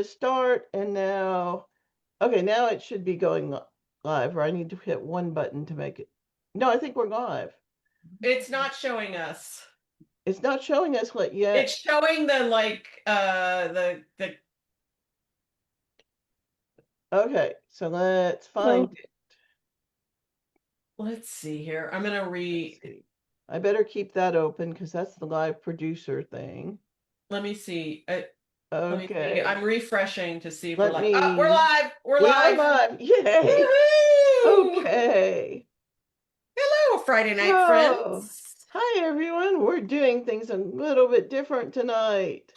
start, and now, okay, now it should be going live, or I need to hit one button to make it. No, I think we're live. It's not showing us. It's not showing us what yet. It's showing the the Okay, so let's find it. let's see here. I'm gonna Let's see. I better keep that open because that's the live producer thing. let me see. Let me see. Okay. I'm refreshing to see if we're Let live. Oh, we're me. live. We're We are live. live. Yay. Woohoo! Okay. Hello, Friday night Oh, friends. hi everyone. We're doing things a little bit different tonight.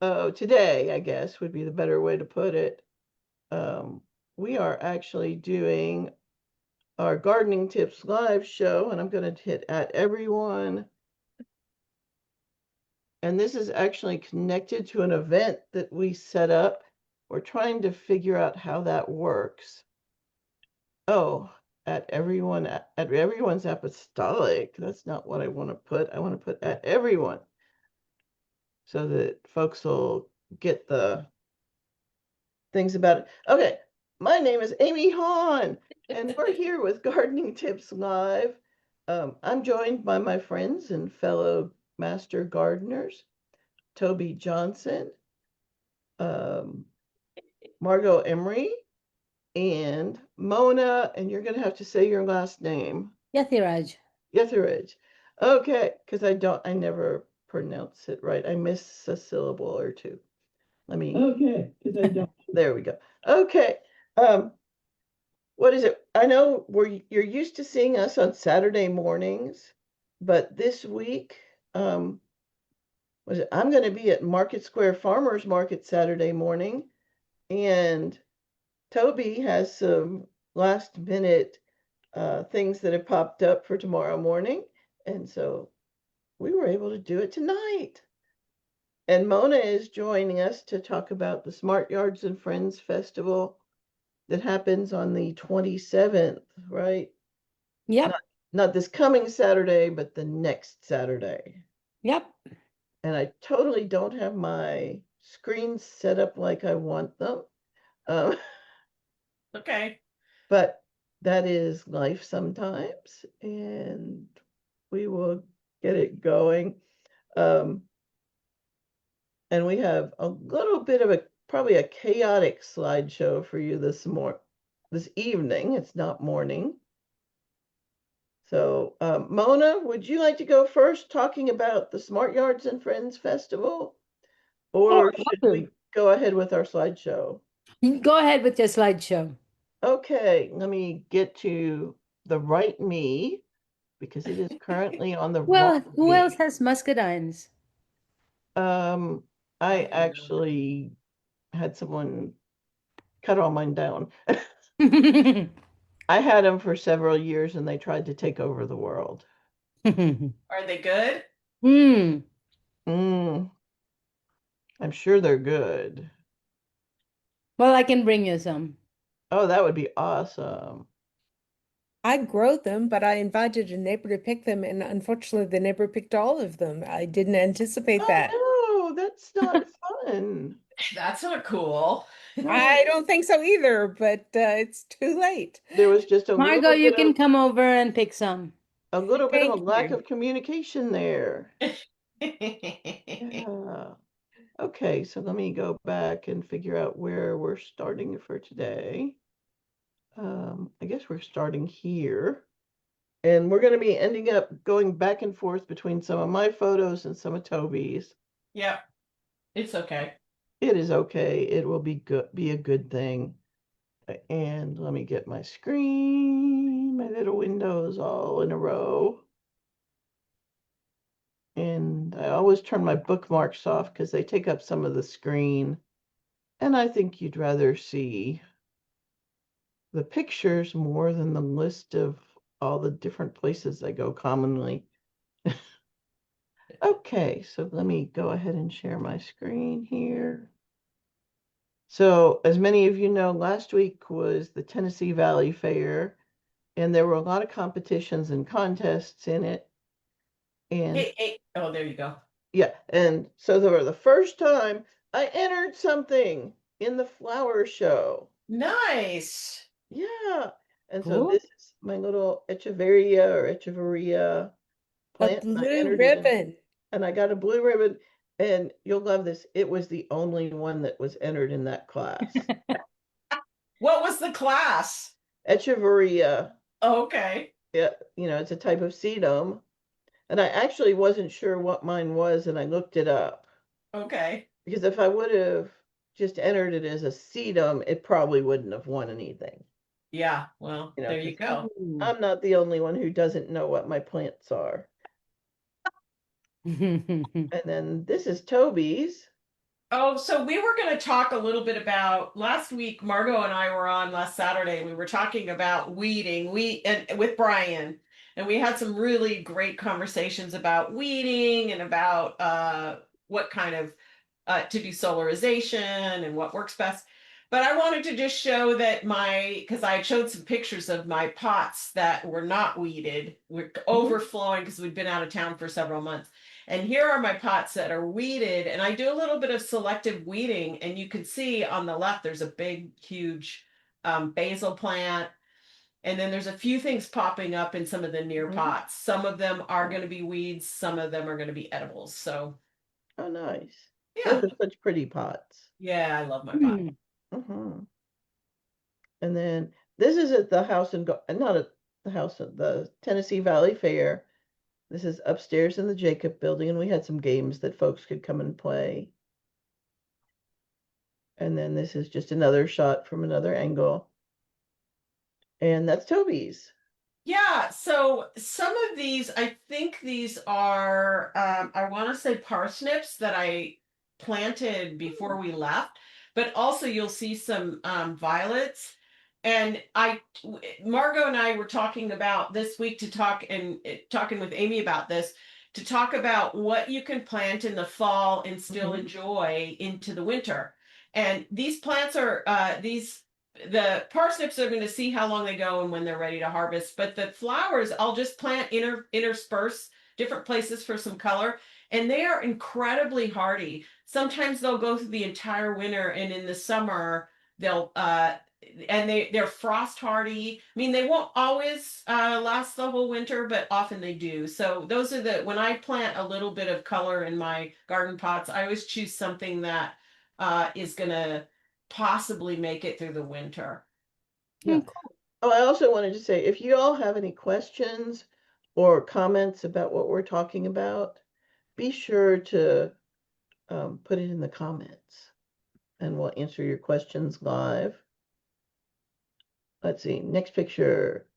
Oh, today, I guess, would be the better way to put it. We are actually doing our Gardening Tips live show, and I'm going to hit at everyone. And this is actually connected to an event that we set up. We're trying to figure out how that works. Oh, at everyone's apostolic. That's not what I want to put. I want to put at everyone so that folks will get the things about it. Okay, my name is Amy Hahn, and we're here with Gardening Tips Live. I'm joined by my friends and fellow master gardeners, Toby Johnson, um, Margot Emery, and Mona, and you're going to have to say your last name. Yathiraj. Yetheridge. Okay, because I never pronounce it right. I miss a syllable or two. Let me. Okay, because I don't. There we go. Okay. What is it? I know you're used to seeing us on Saturday mornings, but this week, I'm going to be at Market Square Farmers Market Saturday morning, and Toby has some last minute things that have popped up for tomorrow morning, and so we were able to do it tonight. And Mona is joining us to talk about the Smart Yards and Friends Festival that happens on the 27th, right? Yep. Not this coming Saturday, but the next Saturday. Yep. And I totally don't have my screens set up like I want them. Okay. But that is life sometimes, and we will get it going. And we have a little bit of probably a chaotic slideshow for you this evening. It's not morning. So, Mona, would you like to go first talking about the Smart Yards and Friends Festival? Or should we go ahead with our slideshow? Go ahead with your slideshow. Okay, let me get to the right me because it is currently on the Well, wrong who me. else has muscadines? I actually had someone cut all mine down. I had them for several years and they tried to take over the world. Are they good? I'm sure they're good. Well, I can bring you some. Oh, that would be awesome. I grow them, but I invited a neighbor to pick them, and unfortunately, the neighbor picked all of them. I didn't anticipate that. Oh, no, that's not fun. That's not cool. I don't think so either, but it's too late. There was just a Margot, little you bit can of come over and pick some. a little bit of a Thank lack you. of communication there. Yeah. Okay, so let me go back and figure out where we're starting for today. I guess we're starting here. And we're going to be ending up going back and forth between some of my photos and some of Toby's. Yep. It's okay. It is okay. It will be a good thing. And let me get my screen, my little windows all in a row. And I always turn my bookmarks off because they take up some of the screen. And I think you'd rather see the pictures more than the list of all the different places I go commonly. Okay, so let me go ahead and share my screen here. So, as many of you know, last week was the Tennessee Valley Fair, and there were a lot of competitions and contests in it. And Hey. Oh, there you go. yeah, and so for the first time, I entered something in the flower show. Nice. Yeah. And so Cool. this is my little Echeveria or Echeveria A plant. And I blue entered it in, ribbon. and I got a blue ribbon. And you'll love this. It was the only one that was entered in that class. What was the class? Echeveria. Okay. Yeah, it's a type of sedum. And I actually wasn't sure what mine was, and I looked it up. Okay. Because if I would have just entered it as a sedum, it probably wouldn't have won anything. Yeah. Well, there you 'Cause go. Ooh. I'm not the only one who doesn't know what my plants are. And then this is Toby's. Oh, so we were going to talk a little bit about last week. Margot and I were on last Saturday. We were talking about weeding, and with Brian, and we had some really great conversations about weeding and about what kind of to do solarization and what works best. But I wanted to just show that because I showed some pictures of my pots that were not weeded, were overflowing because we'd been out of town for several months. And here are my pots that are weeded, and I do a little bit of selective weeding. And you can see on the left, there's a big, huge basil plant. And then there's a few things popping up in some of the near pots. Some of them are going to be weeds, some of them are going to be edibles. So, Oh, nice. yeah. Those are such pretty pots. Yeah, I love my pot. And then this is at the house not at the house at the Tennessee Valley Fair. This is upstairs in the Jacob Building, and we had some games that folks could come and play. And then this is just another shot from another angle. And that's Toby's. Yeah, so some of these, I think these are, I want to say parsnips that I planted before we left, but also you'll see some violets. And Margot and I were talking about this week talking with Amy about this, to talk about what you can plant in the fall and still enjoy into the winter. And these plants are, the parsnips are going to see how long they go and when they're ready to harvest, but the flowers I'll just plant intersperse different places for some color, and they are incredibly hardy. Sometimes they'll go through the entire winter, and in the summer they'll and they're frost hardy. I mean, they won't always last the whole winter, but often they do. So those are when I plant a little bit of color in my garden pots, I always choose something that is gonna possibly make it through the winter. Yeah. Oh, I also wanted to say, if you all have any questions or comments about what we're talking about, be sure to put it in the comments, and we'll answer your questions live. Let's see, next picture.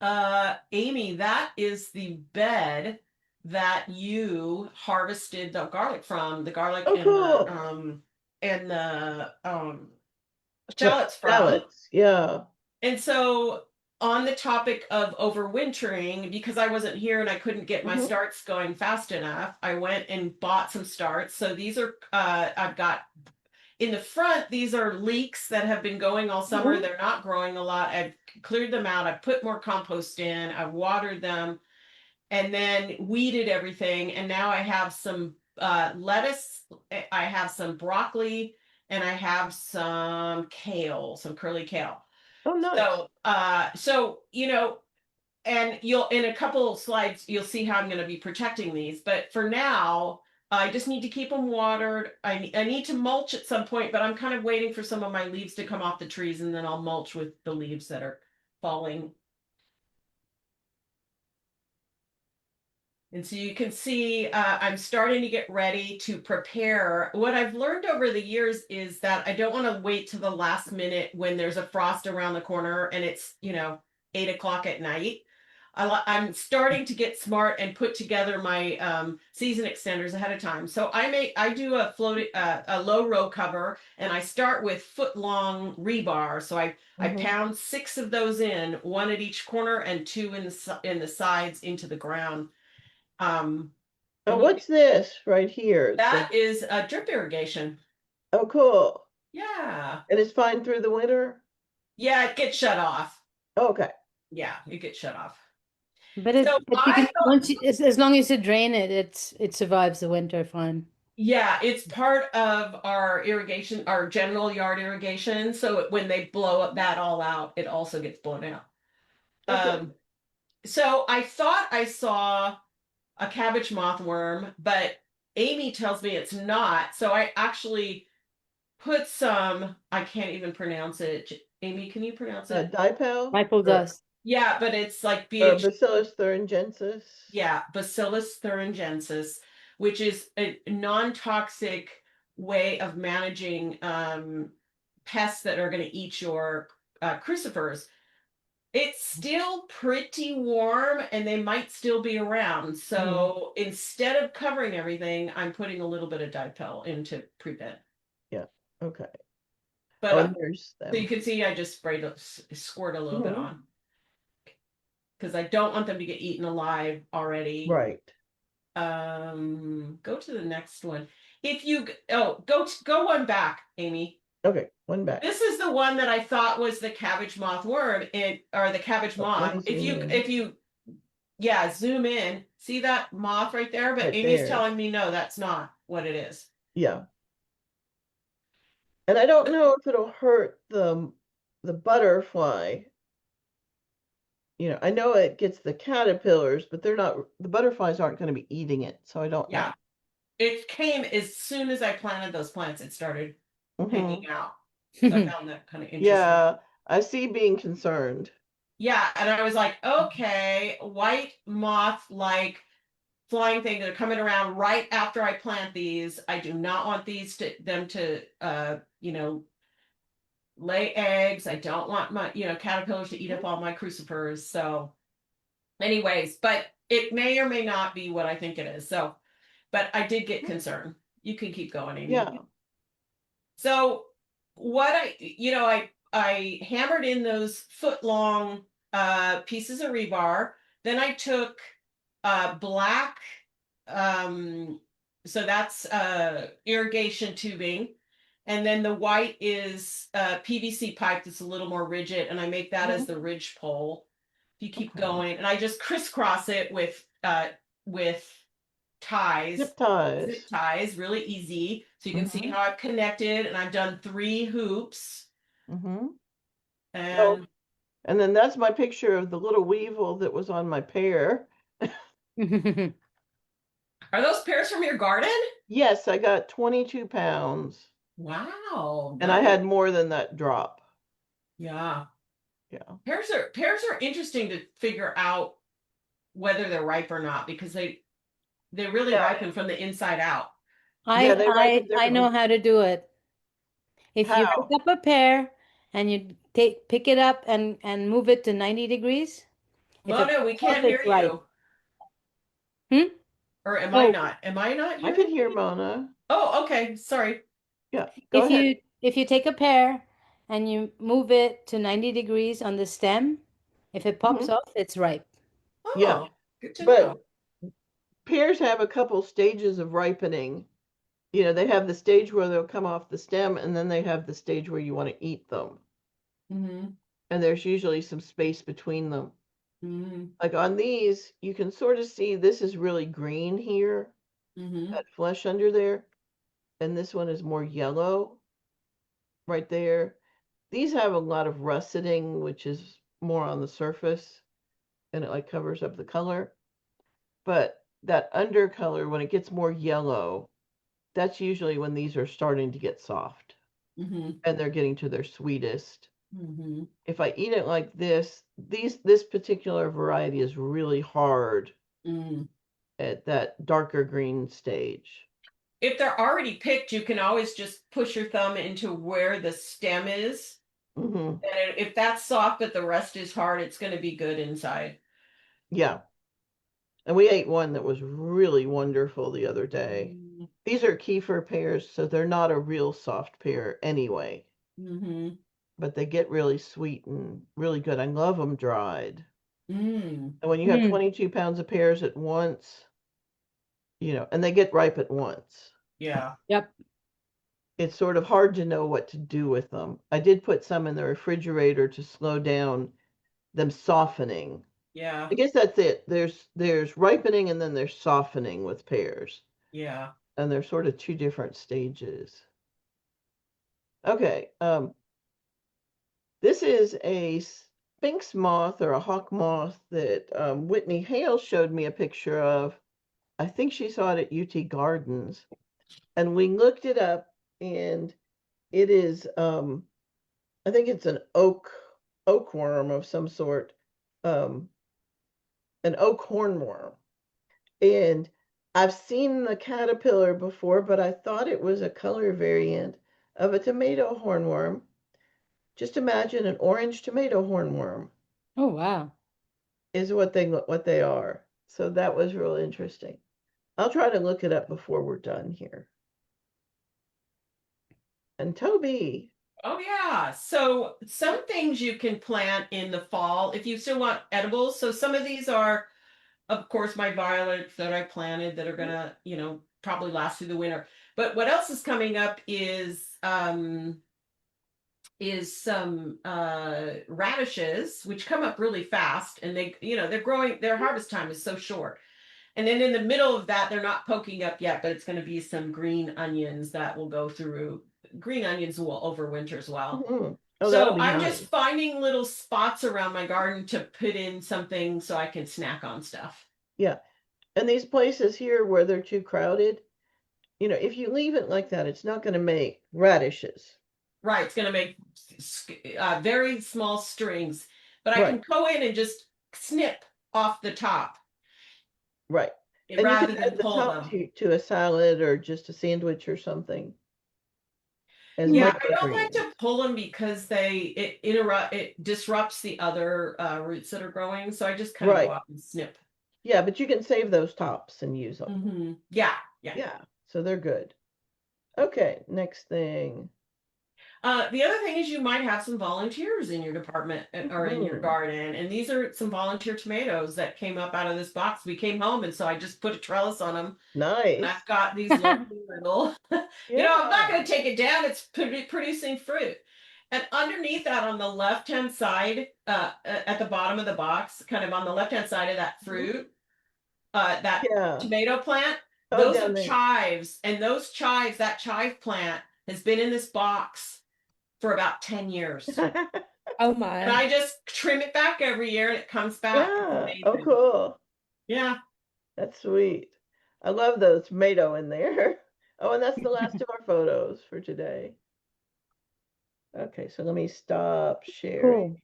Amy, that is the bed that you harvested the garlic from, the garlic Oh, and cool. the shallots from. Shallots, yeah. And so on the topic of overwintering, because I wasn't here and I couldn't get my starts going fast enough, I went and bought some starts. So these are I've got in the front, these are leeks that have been going all summer. They're not growing a lot. I've cleared them out. I've put more compost in. I've watered them and then weeded everything. And now I have some lettuce. I have some broccoli and I have some kale, some curly kale. Oh, nice. So, and in a couple of slides, you'll see how I'm going to be protecting these. But for now, I just need to keep them watered. I need to mulch at some point, but I'm kind of waiting for some of my leaves to come off the trees, and then I'll mulch with the leaves that are falling. And so you can see I'm starting to get ready to prepare. What I've learned over the years is that I don't want to wait to the last minute when there's a frost around the corner and it's, 8 o'clock at night. I'm starting to get smart and put together my season extenders ahead of time. So I do a low row cover, and I start with foot-long rebar. So I pound 6 of those in, 1 at each corner and 2 in the sides into the ground. Oh, what's this right here? That is a drip irrigation. Oh, cool. Yeah. And it's fine through the winter? Yeah, it gets shut off. Okay. Yeah, it gets shut off. But as long as you drain it, it survives the winter fine. Yeah, it's part of our irrigation, our general yard irrigation. So when they blow that all out, it also gets blown out. Okay. So I thought I saw a cabbage mothworm, but Amy tells me it's not. So I actually put some, I can't even pronounce it. Amy, can you pronounce it? Dipel Michael or, does. Yeah, but it's like or BH. Bacillus thuringiensis. Yeah, Bacillus thuringiensis, which is a non-toxic way of managing pests that are going to eat your crucifers. It's still pretty warm and they might still be around. So instead of covering everything, I'm putting a little bit of dipel in to prevent. Yeah. Okay. But Oh, and there's so you them. can see I just squirt a little bit Mhm. on because I don't want them to get eaten alive already. Right. Go to the next one. If you go one back, Amy. Okay. One back. This is the one that I thought was the cabbage moth worm, or the cabbage Oh, let moth. me zoom in. If you zoom in, see that moth right there? But Right Amy's there. telling me no, that's not what it is. Yeah. And I don't know if it'll hurt the butterfly. You know, I know it gets the caterpillars, but the butterflies aren't going to be eating it, so I don't know. Yeah. It came as soon as I planted those plants, it started Mhm. picking out. So I found that kind of interesting. Yeah, I see being concerned. Yeah, and I was like, okay, white moth like flying thing that are coming around right after I plant these. I do not want them to lay eggs. I don't want my caterpillars to eat up all my crucifers. So anyways, but it may or may not be what I think it is. So but I did get concerned. You can keep going, Amy. Yeah. So what I hammered in those foot long pieces of rebar. Then I took black so that's irrigation tubing, and then the white is PVC pipe that's a little more rigid, and I make that as the ridge pole. If you keep Okay. going, and I just crisscross it with ties, Zip ties. zip ties, really easy. So you can see how I've connected, and I've done 3 hoops. Mm-hmm. And Oh, and then that's my picture of the little weevil that was on my pear. are those pears from your garden? Yes, I got 22 pounds. Wow. And I had more than that drop. Yeah. Yeah. Pears are interesting to figure out whether they're ripe or not, because they really ripen from the inside out. Yeah, they ripen I know differently. how to do it. If you How? pick up a pear and you pick it up and move it to 90 degrees, if it Mona, we pops off, can't hear it's ripe. you. Hmm? Or am I Oh, not? Am I not I hearing could hear you? Mona. Oh, okay. Sorry. Yeah, go ahead. if you take a pear and you move it to 90 degrees on the stem, if it pops off, it's ripe. Oh, Yeah, good to but know. pears have a couple stages of ripening. You know, they have the stage where they'll come off the stem, and then they have the stage where you want to eat them. Mm-hmm. And there's usually some space between them. Mm-hmm. Like on these, you can sort of see this is really green here, Mm-hmm. that flesh under there, and this one is more yellow right there. These have a lot of russeting, which is more on the surface, and it like covers up the color. But that undercolor, when it gets more yellow, that's usually when these are starting to get soft Mm-hmm. and they're getting to their sweetest. Mm-hmm. If I eat it like this particular variety is really hard Mm. at that darker green stage. If they're already picked, you can always just push your thumb into where the stem is. Mm-hmm. And if that's soft but the rest is hard, it's going to be good inside. Yeah. And we ate one that was really wonderful the other day. These are kefir pears, so they're not a real soft pear anyway. Mm-hmm. But they get really sweet and really good. I love them dried. Mm. And when you have 22 pounds of pears at once, you know, and they get ripe at once, Yeah. Yep. it's sort of hard to know what to do with them. I did put some in the refrigerator to slow down them softening. Yeah. I guess that's it. There's ripening and then there's softening with pears. Yeah. and they're sort of two different stages. Okay, this is a sphinx moth or a hawk moth that Whitney Hale showed me a picture of. I think she saw it at UT Gardens, and we looked it up, and it is I think it's an oak worm of some sort, an oak hornworm. And I've seen the caterpillar before, but I thought it was a color variant of a tomato hornworm. Just imagine an orange tomato hornworm Oh, wow. is what they are. So that was real interesting. I'll try to look it up before we're done here. And Toby, Oh yeah. So some things you can plant in the fall if you still want edibles. So some of these are, of course, my violets that I planted that are gonna, probably last through the winter. But what else is coming up is some radishes, which come up really fast, and they're growing. Their harvest time is so short. And then in the middle of that, they're not poking up yet, but it's going to be some green onions that will go through. Green onions will overwinter as well. oh, that'll So be I'm nice. just finding little spots around my garden to put in something so I can snack on stuff. Yeah. And these places here where they're too crowded, if you leave it like that, it's not going to make radishes. Right, it's going to make very small strings, but I can Right. go in and just snip off the top Right. And you rather can than add the pull top them. to a salad or just a sandwich or something as Yeah, I don't like microgreens. to pull them because it disrupts the other roots that are growing. So I just kind of go Right. out and snip. Yeah, but you can save those tops and use them. Mm-hmm. Yeah. Yeah, so they're good. Okay, next thing. The other thing is you might have some volunteers in your department or in your Mhm. garden, and these are some volunteer tomatoes that came up out of this box. We came home, and so I just put a trellis on them, and Nice. I've got these lovely little. I'm not going to take it down. It's producing fruit, and underneath that, on the left hand side, at the bottom of the box, kind of on the left hand side of that fruit, that Yeah. tomato plant. Oh, Those down are there. chives, and that chive plant has been in this box for about 10 years. Oh And my. I just trim it back every year and it comes back. Yeah. It's Oh, amazing. cool. Yeah. That's sweet. I love those tomato in there. Oh, and that's the last of our photos for today. Okay, so let me stop sharing.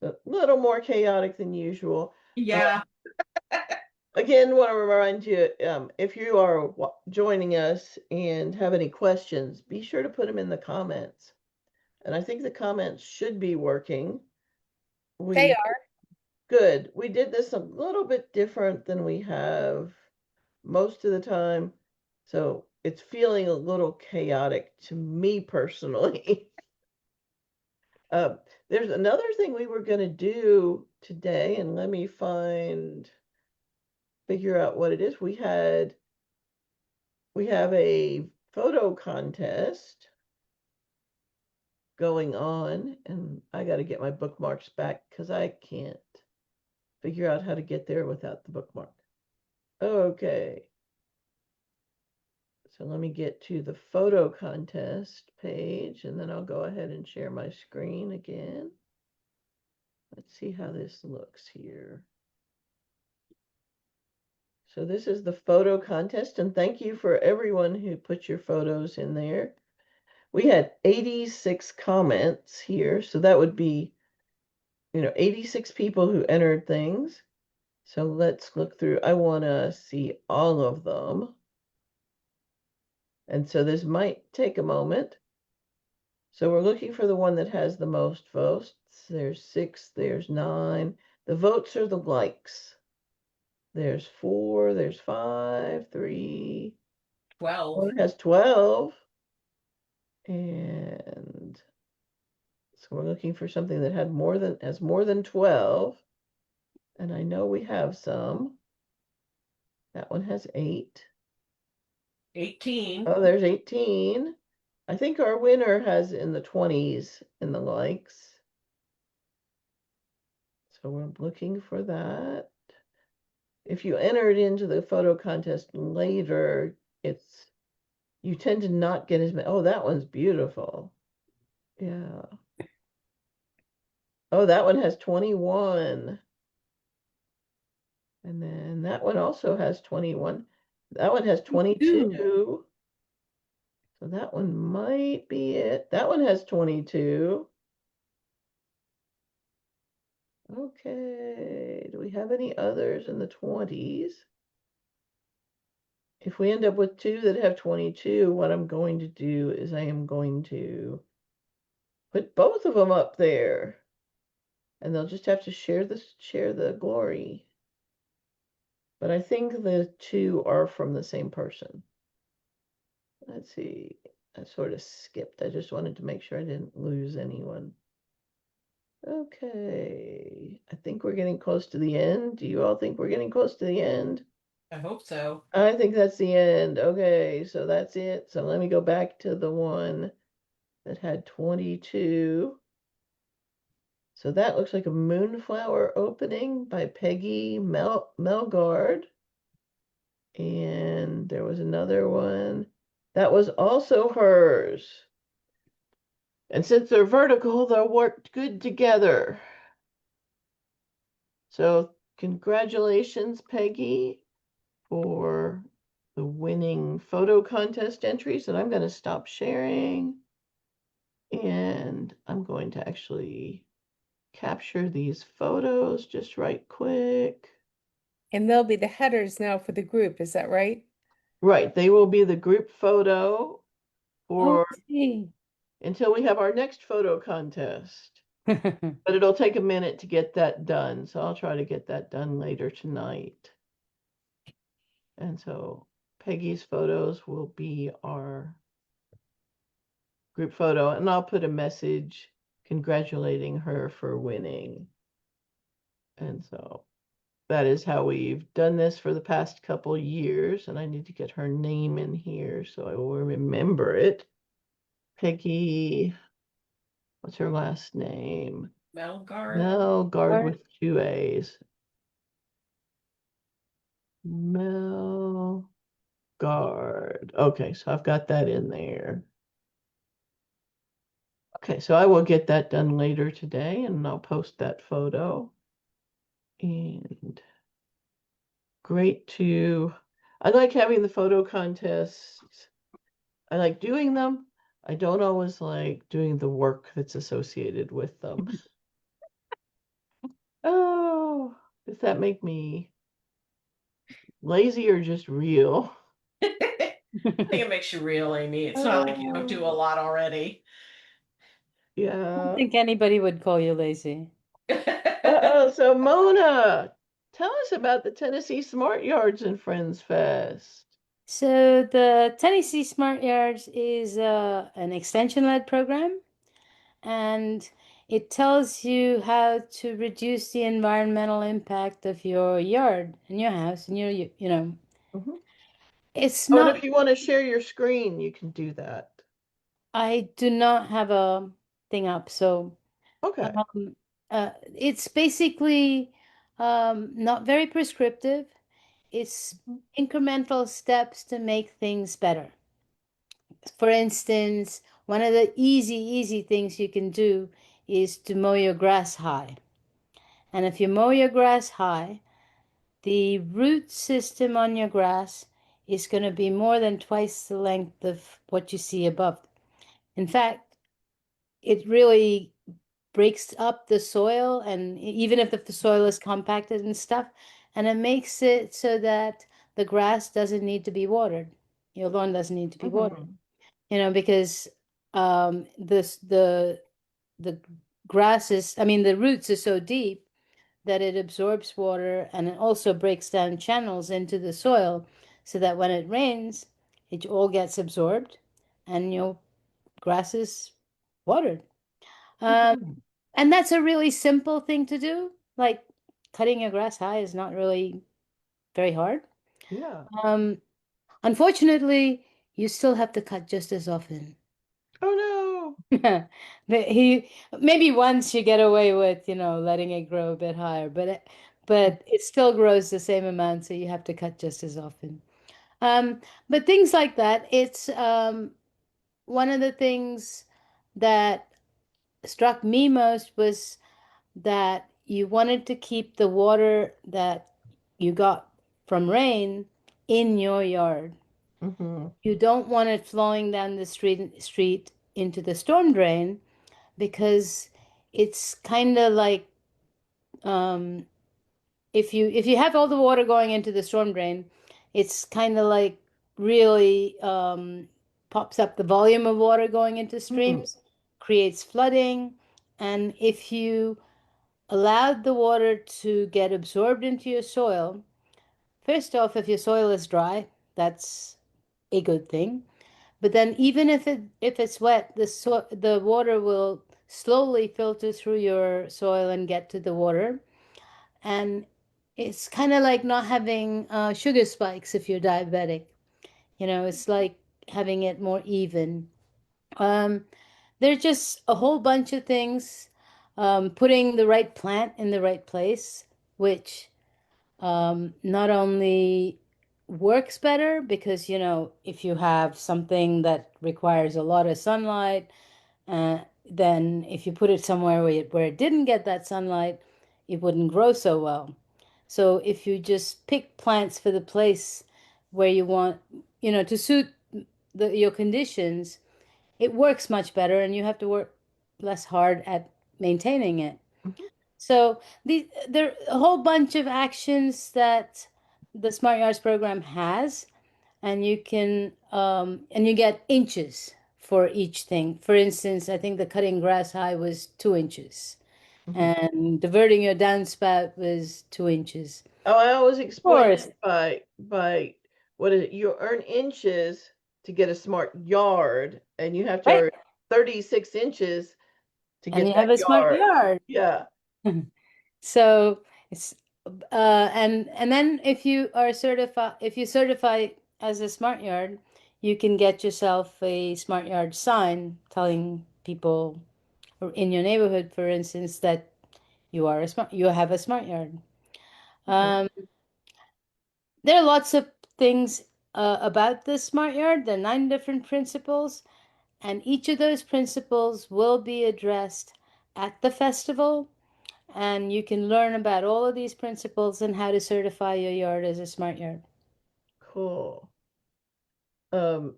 A little more chaotic than usual. Yeah. Again, want to remind you, if you are joining us and have any questions, be sure to put them in the comments. And I think the comments should be working. They are. Good. We did this a little bit different than we have most of the time. So it's feeling a little chaotic to me personally. There's another thing we were going to do today, and let me figure out what it is. We have a photo contest going on, and I got to get my bookmarks back because I can't figure out how to get there without the bookmark. Okay. So let me get to the photo contest page, and then I'll go ahead and share my screen again. Let's see how this looks here. So this is the photo contest, and thank you for everyone who put your photos in there. We had 86 comments here, so that would be, 86 people who entered things. So let's look through. I want to see all of them. And so this might take a moment. So we're looking for the one that has the most votes. There's 6, there's 9. The votes are the likes. There's 4, there's 5, 3. 12. One has 12. And so we're looking for something that has more than 12. And I know we have some. That one has 8. 18. Oh, there's 18. I think our winner has in the 20s in the likes. So we're looking for that. if you enter it into the photo contest later, you tend to not get as many. Oh, that one's beautiful. Yeah. Oh, that one has 21. And then that one also has 21. That one has 22. So that one might be it. That one has 22. Okay. Do we have any others in the 20s? If we end up with two that have 22, what I'm going to do is I am going to put both of them up there. And they'll just have to share the glory. But I think the two are from the same person. Let's see. I sort of skipped. I just wanted to make sure I didn't lose anyone. Okay. I think we're getting close to the end. Do you all think we're getting close to the end? I hope so. I think that's the end. Okay, so that's it. So let me go back to the one that had 22. So that looks like a Moonflower opening by Peggy Melgard. And there was another one that was also hers. And since they're vertical, they'll work good together. So congratulations, Peggy, for the winning photo contest entries. And I'm going to stop sharing. And I'm going to actually capture these photos just right quick. And they'll be the headers now for the group, is that right? Right, they will be the group photo Oh, for I see. until we have our next photo contest. But it'll take a minute to get that done, so I'll try to get that done later tonight. And so Peggy's photos will be our group photo, and I'll put a message congratulating her for winning. And so that is how we've done this for the past couple years, and I need to get her name in here so I will remember it. Peggy, what's her last name? Melgard. Melgard with 2 A's. Melgard. Okay, so I've got that in there. Okay, so I will get that done later today and I'll post that photo. And I like having the photo contests. I like doing them. I don't always like doing the work that's associated with them. Oh, does that make me lazy or just real? I think it makes you real, Amy. It's not like you don't do a lot already. I Yeah. don't think anybody would call you lazy. So Mona, tell us about the Tennessee Smart Yards and Friends Fest. So the Tennessee Smart Yards is an extension-led program, and it tells you how to reduce the environmental impact of your yard and your house and Mhm. it's Oh, and not. if you want to share your screen, you can do that. I do not have a thing up, so Okay. it's basically not very prescriptive. It's incremental steps to make things better. For instance, one of the easy things you can do is to mow your grass high. And if you mow your grass high, the root system on your grass is going to be more than twice the length of what you see above. In fact, it really breaks up the soil, and even if the soil is compacted and stuff, and it makes it so that the grass doesn't need to be watered. Your lawn doesn't need to be watered, because the grass is, I mean, the roots are so deep that it absorbs water, and it also breaks down channels into the soil so that when it rains, it all gets absorbed and your grass is watered. And that's a really simple thing to do. Like cutting your grass high is not really very hard. Yeah. Unfortunately, you still have to cut just as often. Oh He maybe once you get away with, letting it grow a bit higher, but but it still grows the same amount, so you have to cut just as often. But things like that, it's one of the things that struck me most was that you wanted to keep the water that you got from rain in your yard. Mm-hmm. You don't want it flowing down the street into the storm drain because it's kind of like um, if you have all the water going into the storm drain, it's kind of like really pops up the volume of water going into streams, creates flooding, and if you allowed the water to get absorbed into your soil, first off, if your soil is dry, that's a good thing. But then even if it's wet, the water will slowly filter through your soil and get to the water. And it's kind of like not having sugar spikes if you're diabetic. It's like having it more even. Um, there's just a whole bunch of things. Putting the right plant in the right place, which not only works better because, if you have something that requires a lot of sunlight, then if you put it somewhere where it didn't get that sunlight, it wouldn't grow so well. So if you just pick plants for the place where you want, to suit your conditions, it works much better and you have to work less hard at maintaining it. Mhm. So there are a whole bunch of actions that the Smart Yards program has, and you get inches for each thing. For instance, I think the cutting grass high was 2 inches, Mhm. and diverting your downspout was 2 inches. Oh, I always Of explain course, it by what is it? You earn inches to get a smart yard, and you have to right? earn 36 inches to And get you have that a smart yard. yard. Yeah. So it's and then if you certify as a smart yard, you can get yourself a smart yard sign telling people in your neighborhood, for instance, that you have a smart yard. Mhm. Um, there are lots of things about the smart yard. There are 9 different principles, and each of those principles will be addressed at the festival. And you can learn about all of these principles and how to certify your yard as a smart yard. Cool. Um,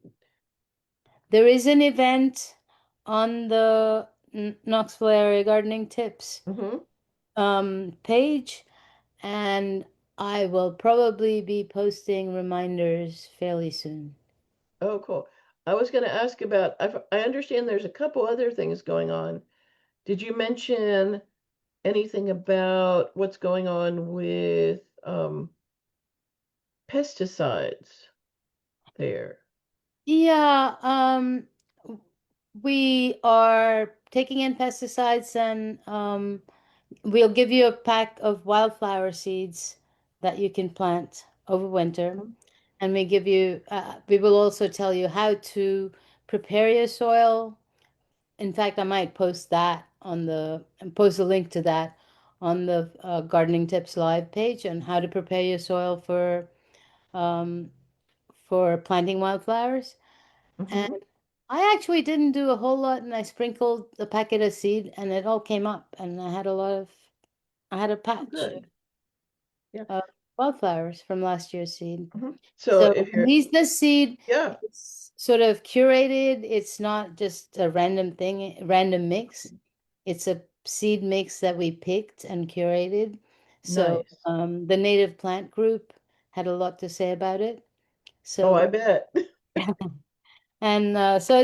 There is an event on the Knoxville Area Gardening Tips mhm. page, and I will probably be posting reminders fairly soon. Oh, cool. I was going to ask about, I understand there's a couple other things going on. Did you mention anything about what's going on with pesticides there? Yeah, we are taking in pesticides, and we'll give you a pack of wildflower seeds that you can plant over winter. Mhm. And we will also tell you how to prepare your soil. In fact, I might post a link to that on the Gardening Tips Live page on how to prepare your soil um, for planting wildflowers. And Mhm. I actually didn't do a whole lot, and I sprinkled a packet of seed, and it all came up, and I had a Oh, patch good. Yeah. of wildflowers from last year's seed. Mhm. So So if you're, this seed yeah. is sort of curated. It's not just a random thing, random mix. It's a seed mix that we picked and curated. So Nice. the native plant group had a lot to say about it. Oh, I So bet. and so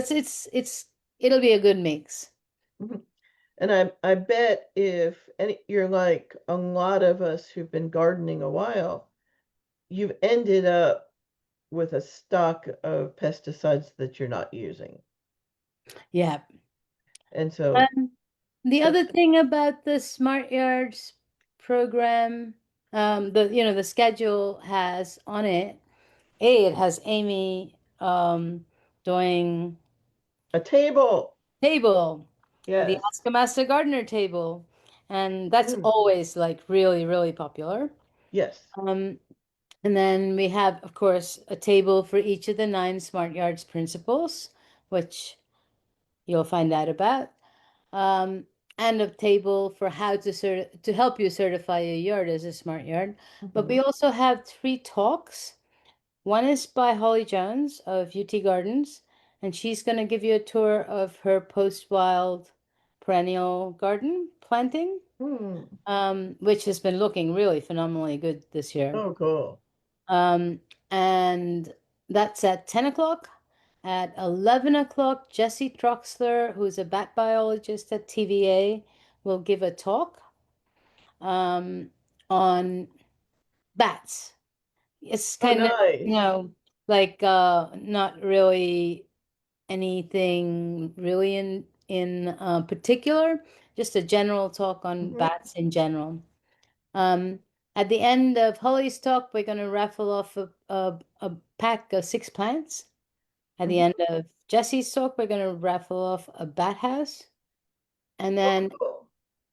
it'll be a good mix. Mhm. And I bet if any you're like a lot of us who've been gardening a while, you've ended up with a stock of pesticides that you're not using. Yeah. And so Um, the that's other thing about the Smart Yards program, the schedule has on it. It has Amy doing a table. table, the Yes. Ask a Master Gardener table. and that's Mm. always like really, really popular. Yes. And then we have, of course, a table for each of the 9 Smart Yards principles, which you'll find out about, and a table for how to help you certify your yard as a smart yard. But we Mhm. also have 3 talks. One is by Holly Jones of UT Gardens, and she's going to give you a tour of her post-wild perennial garden planting, which has been looking really phenomenally good this year. Oh, cool. And that's at 10 o'clock. At 11 o'clock, Jesse Troxler, who's a bat biologist at TVA, will give a talk on bats. It's Oh, kind of, nice. like not really anything really in particular, just a general talk on Mhm. bats in general. At the end of Holly's talk, we're going to raffle off a pack of 6 plants. At the Mhm. end of Jesse's talk, we're going to raffle off a bat house. And Oh, then cool.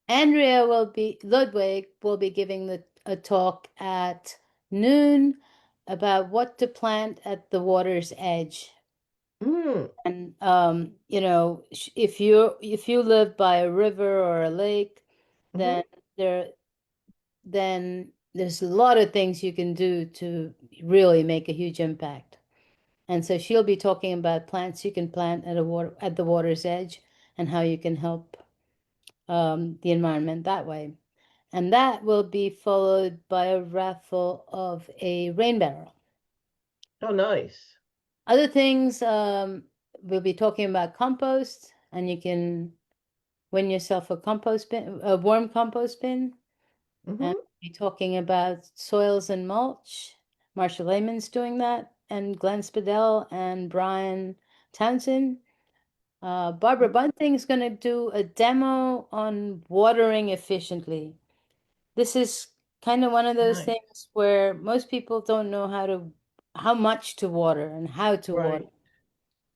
Ludwig will be giving a talk at noon about what to plant at the water's edge. Mm. And if you live by a river or a lake, then Mhm. there then there's a lot of things you can do to really make a huge impact. And so she'll be talking about plants you can plant at the water's edge and how you can help the environment that way. And that will be followed by a raffle of a rain barrel. Oh, nice. Other things, we'll be talking about compost, and you can win yourself a compost bin, a warm compost bin. And Mhm. we'll be talking about soils and mulch. Marsha Lehman's doing that, and Glenn Spadell and Brian Townsend. Barbara Mhm. Bunting's going to do a demo on watering efficiently. This is kind of one of those Nice. things where most people don't know how much to water and how to water. Right.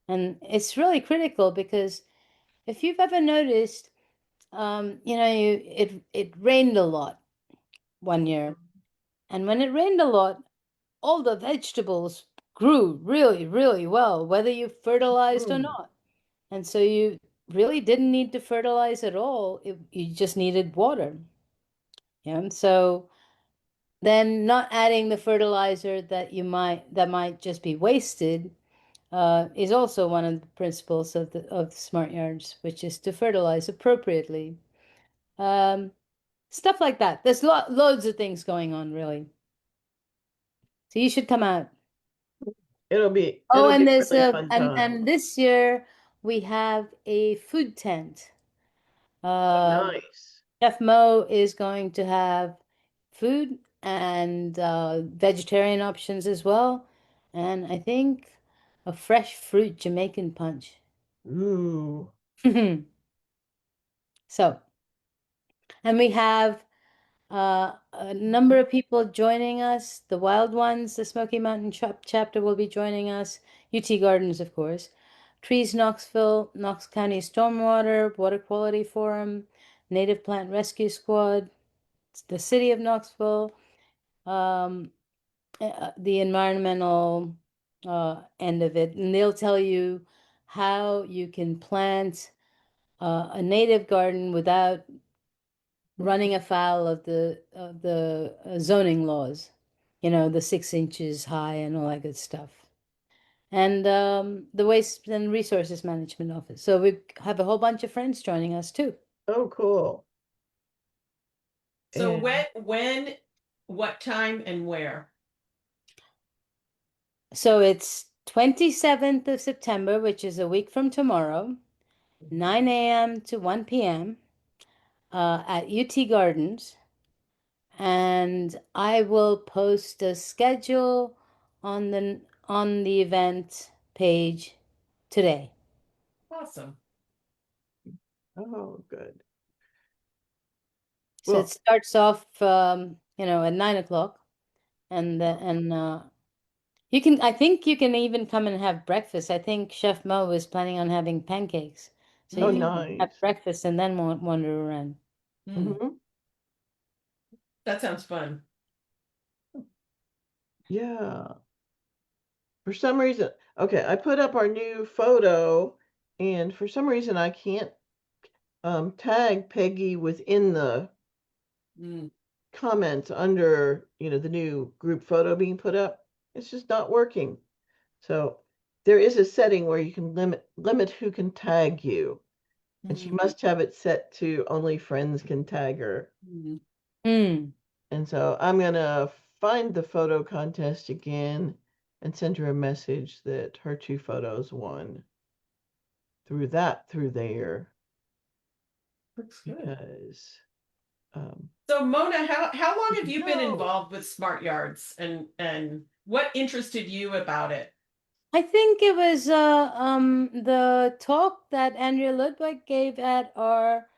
And it's really critical because if you've ever noticed, it rained a lot one year. And when it rained a lot, all the vegetables grew really, really well, whether you fertilized or Mm. not. And so you really didn't need to fertilize at all. You just needed water. Yeah. So then not adding the fertilizer that might just be wasted is also one of the principles of smart yards, which is to fertilize appropriately. Um, Stuff like that. There's loads of things going on, really. So you should come out. It'll be Oh, it'll be and a there's really fun time. and this year we have a food tent. Oh, Um, nice. Chef Mo is going to have food and vegetarian options as well, and I think a fresh fruit Jamaican punch. Ooh. So, and we have a number of people joining us. The Wild Ones, the Smoky Mountain chapter will be joining us. UT Gardens, of course. Trees Knoxville, Knox County Stormwater, Water Quality Forum, Native Plant Rescue Squad, the City of Knoxville, um, the environmental end of it. And they'll tell you how you can plant a native garden without running afoul of the zoning laws, the 6 inches high and all that good stuff. And the Waste and Resources Management Office. So we have a whole bunch of friends joining us too. Oh, cool. So And what time and where? So it's 27th of September, which is a week from tomorrow, 9 a.m. to 1 p.m. At UT Gardens. And I will post a schedule on the event page today. Awesome. oh, good. So it Well, starts off, at 9 o'clock, and I think you can even come and have breakfast. I think Chef Mo was planning on having pancakes, so oh, you can have nice. breakfast and then wander around. Mm, Mhm. that sounds fun. Yeah. For some reason, okay, I put up our new photo, and for some reason I can't tag Peggy within the Mm, comments under, the new group photo being put up. It's just not working. So there is a setting where you can limit who can tag you, and she mm, must have it set to only friends can tag her. mm. Hmm. And so I'm gonna find the photo contest again and send her a message that her two photos won through there Looks good. because um So Mona, how long have you been no. involved with Smart Yards, and what interested you about it? I think it was the talk that Andrea Ludwig gave at our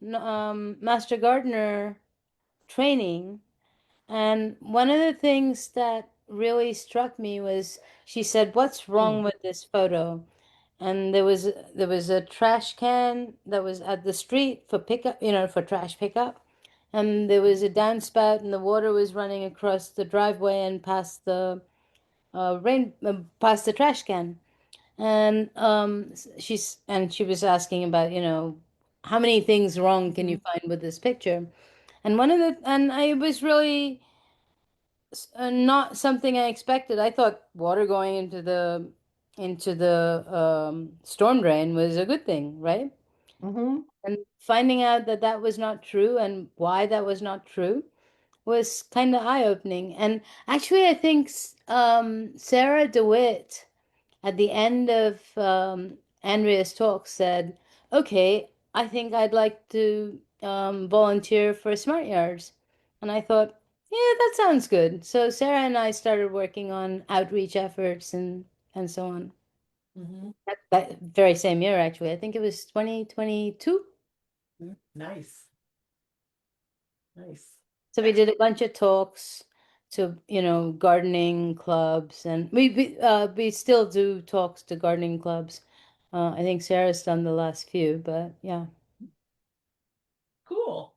Master Gardener training. And one of the things that really struck me was she said, "What's Mm, wrong with this photo?" And there was a trash can that was at the street for pickup, for trash pickup. And there was a downspout, and the water was running across the driveway and past the trash can. And she was asking about, how many things wrong can you mhm, find with this picture? And I was really not something I expected. I thought water going into the storm drain was a good thing, right? mhm, And finding out that that was not true and why that was not true was kind of eye-opening. And actually, I think Sarah DeWitt at the end of Andrea's talk said, "Okay, I think I'd like to volunteer for Smart Yards." And I thought, yeah, that sounds good. So Sarah and I started working on outreach efforts and so on. Hmm. That very same year, actually. I think it was 2022. Nice, nice. So we did a bunch of talks to, gardening clubs, and we still do talks to gardening clubs. I think Sarah's done the last few, but yeah. Cool.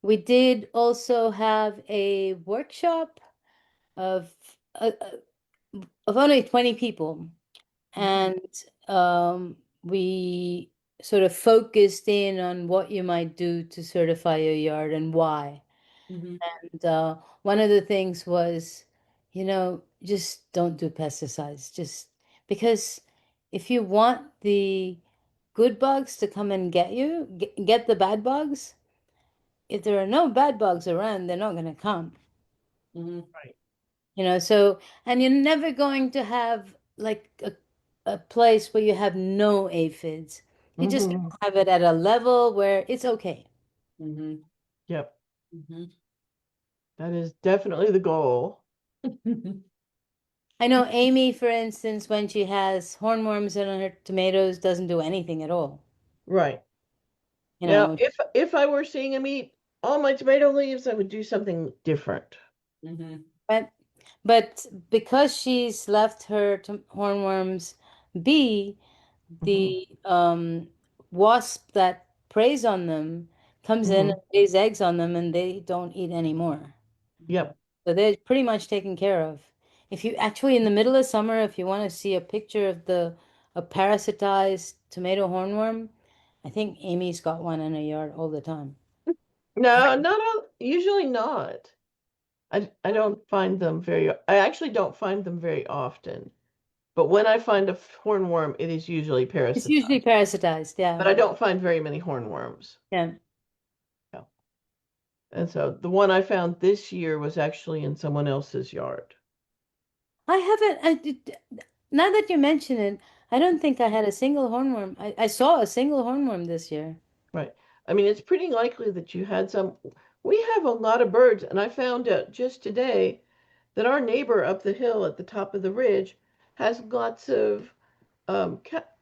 We did also have a workshop of uh, of only 20 people, and we sort of focused in on what you might do to certify your yard and why. Hmm. And one of the things was, just don't do pesticides. Just because if you want the good bugs to come and get you, get the bad bugs, if there are no bad bugs around, they're not going to come. Hmm. right. So, and you're never going to have like a place where you have no aphids. You just Mhm. have it at a level where it's okay. Hmm. Yep. Hmm. That is definitely the goal. I know Amy, for instance, when she has hornworms in her tomatoes, doesn't do anything at all. Right. You Now, know, if I were seeing him eat all my tomato leaves, I would do something different. Hmm. but but because she's left her hornworms be, Mhm, the wasp that preys on them comes in mhm. and lays eggs on them, and they don't eat anymore. Yep. So they're pretty much taken care of. If you actually, in the middle of summer, if you want to see a picture of a parasitized tomato hornworm, I think Amy's got one in her yard all the time. No, not all, usually not. I don't find them I actually don't find them very often. But when I find a hornworm, it is usually It's usually parasitized. parasitized, But yeah. I don't find very many hornworms. Yeah. No. And so the one I found this year was actually in someone else's yard. I haven't, now that you mention it, I don't think I had a single hornworm. I saw a single hornworm this year. Right. I mean, it's pretty likely that you had some. We have a lot of birds, and I found out just today that our neighbor up the hill at the top of the ridge has lots of cat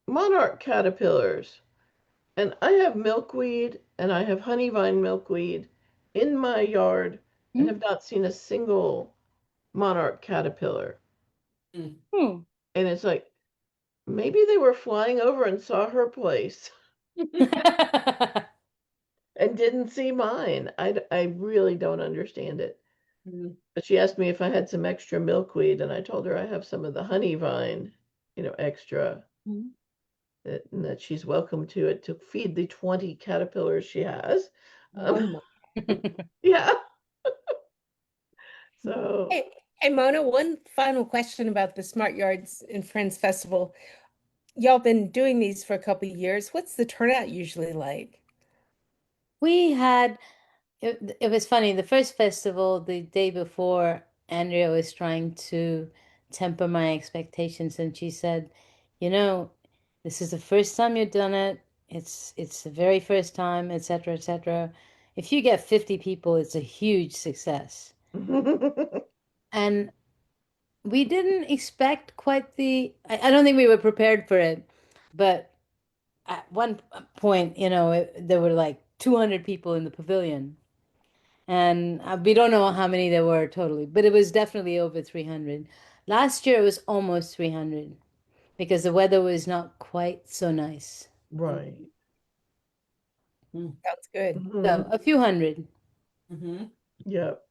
monarch caterpillars. And I have milkweed and I have honeyvine milkweed in my yard and Hmm? have not seen a single monarch caterpillar. Hmm. And it's like maybe they were flying over and saw her place. and didn't see mine. I really don't understand it. Mm. But she asked me if I had some extra milkweed, and I told her I have some of the honey vine, extra, Mhm. and that she's welcome to it to feed the 20 caterpillars she has. Oh Um, my. yeah. So, Hey, Mona, one final question about the Smart Yards and Friends Festival. Y'all been doing these for a couple of years. What's the turnout usually like? We had it was funny. The first festival, the day before, Andrea was trying to temper my expectations, and she said, "You know, this is the first time you've done it. It's the very first time, etc., etc. If you get 50 people, it's a huge success." And we didn't expect quite I don't think we were prepared for it, but at one point, there were like 200 people in the pavilion. And we don't know how many there were totally, but it was definitely over 300. Last year it was almost 300 because the weather was not quite so nice. right. Sounds good. So Mhm. a few hundred. Mhm. Yep.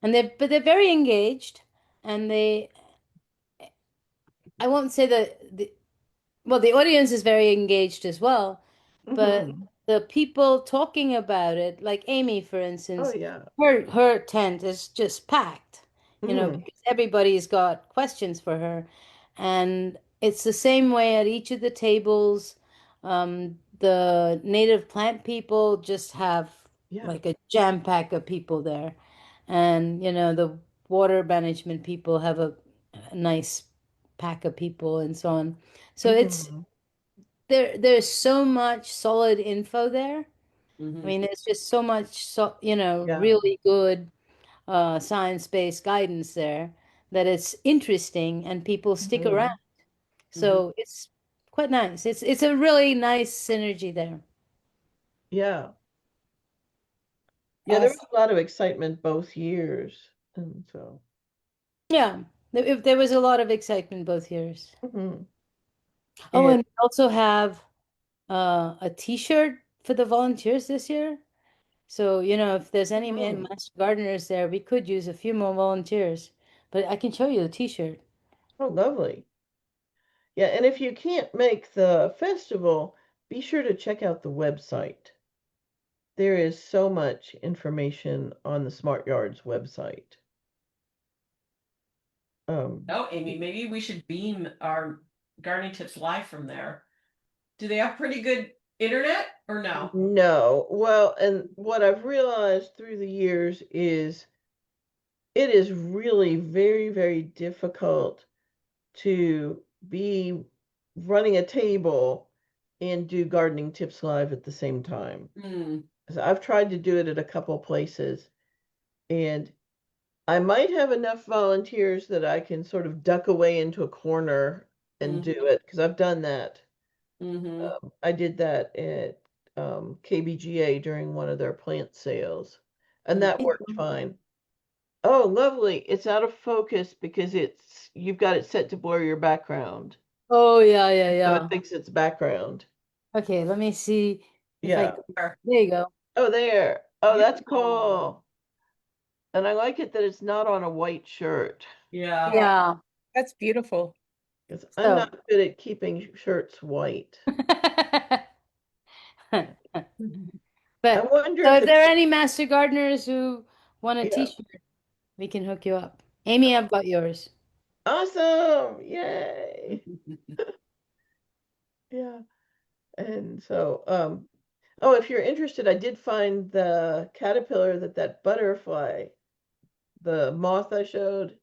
And they're very engaged, and I won't say that well, the audience is very engaged as well, but Mhm. the people talking about it, like Amy, for Oh, instance, yeah. her tent is just packed, Mhm. because everybody's got questions for her. And it's the same way at each of the tables. The native plant people just have Yeah. like a jam pack of people there. And, the water management people have a nice pack of people and so on. So Mhm. there's so much solid info there. I Mhm. mean, it's just so much Yeah. really good science-based guidance there that it's interesting and people stick around. Mhm. Mhm. So it's quite nice. It's a really nice synergy there. Yeah. Yeah, there was Awesome. a lot of excitement both years. And so, Yeah, there was a lot of excitement both years. mhm. Oh, And and we also have a t-shirt for the volunteers this year. So, if there's any mhm. master gardeners there, we could use a few more volunteers. But I can show you the t-shirt. Oh, lovely. Yeah, and if you can't make the festival, be sure to check out the website. There is so much information on the Smart Yards website. Um, Oh, Amy, maybe we should beam our gardening tips live from there. Do they have pretty good internet or no? no, well, and what I've realized through the years is it is really very, very difficult to be running a table and do gardening tips live at the same time. Mm. So I've tried to do it at a couple places, and I might have enough volunteers that I can sort of duck away into a corner and do Mhm. it because I've done that. Mhm. I did that at KBGA during one of their plant sales, and that worked fine. Oh, lovely. It's out of focus because you've got it set to blur your background. Oh, yeah, yeah, So it yeah. thinks it's background. Okay, let me see if I Yeah. can. Sure. There you go. Oh, there. Oh, that's Beautiful. cool. And I like it that it's not on a white shirt Yeah. Yeah, Yeah. that's beautiful. because I'm So, not good at keeping shirts white. I but wonder so if if it's, there are any master gardeners who want a yeah. t-shirt, we can hook you up. Amy, I've got yours. Awesome. Yay. Yeah. And so, oh, if you're interested, I did find the caterpillar that butterfly, the moth I showed,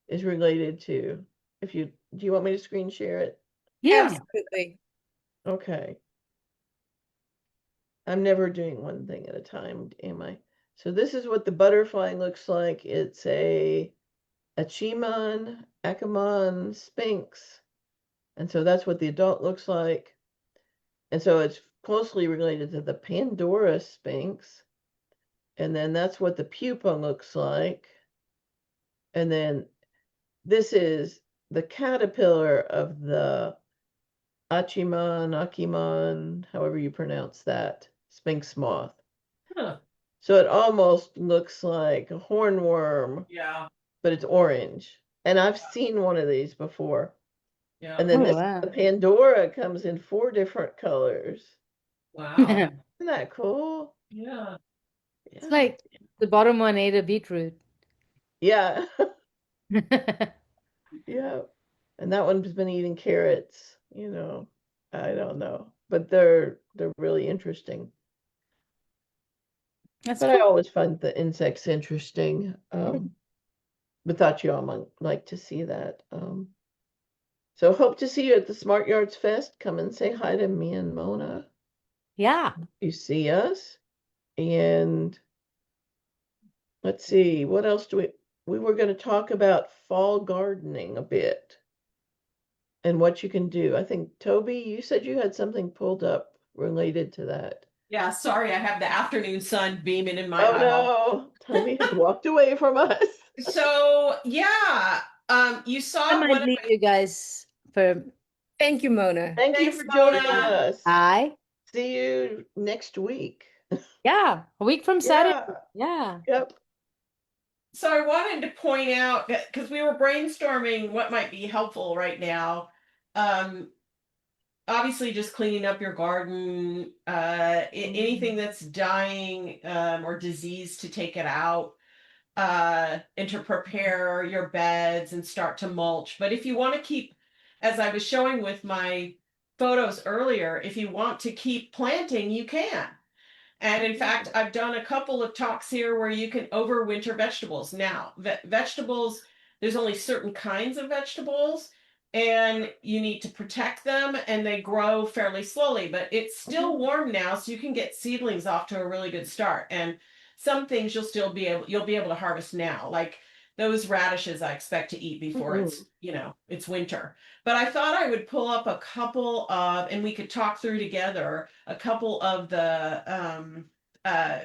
is related to. Do you want me to screen share it? Yeah. Absolutely. Okay. I'm never doing one thing at a time, am I? So this is what the butterfly looks like. It's a Achiman sphinx. And so that's what the adult looks like. And so it's closely related to the Pandora sphinx. And then that's what the pupa looks like. And then this is the caterpillar of the Achiman, however you pronounce that. sphinx moth. Huh. So it almost looks like a hornworm, Yeah. but it's orange. And I've seen one of these before. Yeah. And then Oh, this wow. the Pandora comes in 4 different colors. Wow. Isn't that cool? Yeah. It's Yeah. like the bottom one ate a beetroot. Yeah. Yeah. And that one's been eating carrots, you know. I don't know. But they're really interesting. That's But I cool. always find the insects interesting. But thought you all might like to see that. So hope to see you at the Smart Yards Fest. Come and say hi to me and Mona. Yeah. You see us. And let's see, what else do we were going to talk about fall gardening a bit and what you can do. I think Toby, you said you had something pulled up related to that. Yeah. Sorry, I have the afternoon sun beaming in my Oh eyeball. no, Toby has walked away from us. So yeah, you I saw might one of leave my you guys for Thank you, Mona. Thank you Thanks, for joining Mona. us. hi. See you next week. Yeah, a week from Saturday. Yeah. Yeah. Yep. So I wanted to point out that because we were brainstorming what might be helpful right now. Um, Obviously just cleaning up your garden, anything that's dying or diseased to take it out, and to prepare your beds and start to mulch. But if you want to keep, as I was showing with my photos earlier, if you want to keep planting, you can. And in fact, I've done a couple of talks here where you can overwinter vegetables. Now, vegetables, there's only certain kinds of vegetables, and you need to protect them, and they grow fairly slowly. But it's still warm now, so you can get seedlings off to a really good start. And some things you'll be able to harvest now, like those radishes I expect to eat before it's winter. But I thought I would pull up a couple of, and we could talk through together a couple of the uh,